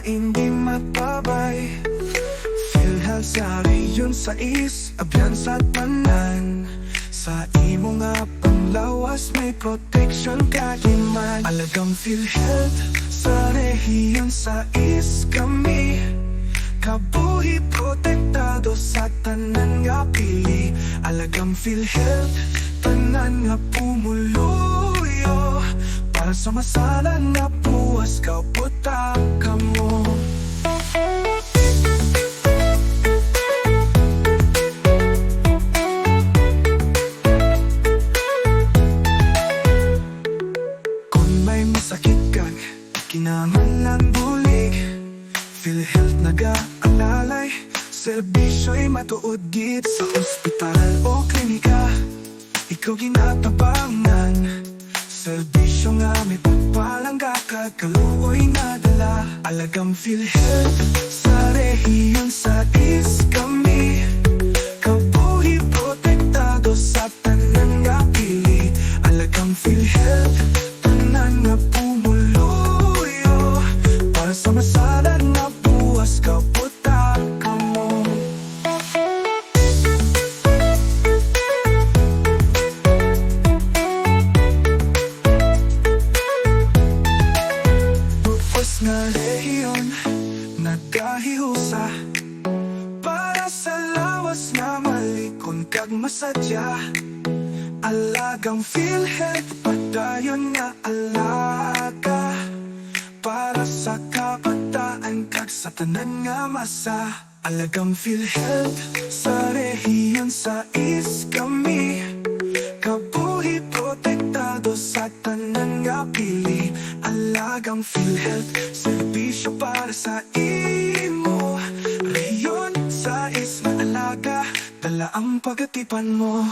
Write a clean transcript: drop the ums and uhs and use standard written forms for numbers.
indi magpabay. PhilHealth sa Rehiyun, sais, abyan sa tanan. Sa imo nga panglawas may proteksyon kahiman. Alagang PhilHealth sa Rehiyun, sais kami. Kabuhi protektado sa tanan nga pili. Alagang PhilHealth, tanan nga pumuluyo. Para sa masanag nga buwas, kaupod, kamo. Kung may masakit kang kinahanglan bulig, PhilHealth naga, alalay. Serbisyo'y matuod gid sa ospital o klinika. Ikaw ginatabangan. Serbisyo nga may pagpalangga, kagaluoy nadala. Alagang PhilHealth sa Rehiyun, sais kami. Kabuhi protektado sa tanan nga pili. Alagang PhilHealth, tanan nga pumuluyo. Para sa masanag nga buwas, kaupod, kamo. Buwas nga Rehiyun, nagahiusa. Para sa lawas nga malig-on kag masadya. Alagang PhilHealth, padayon nga alaga. Para sa kabataan kag sa tanan nga masa. Alagang PhilHealth sa Rehiyun, sais kami. Kabuhi protektado sa tanan nga pili. Alagang PhilHealth, serbisyo para sa imo. Rehiyun, sais na alaga, dala ang pagatipan mo.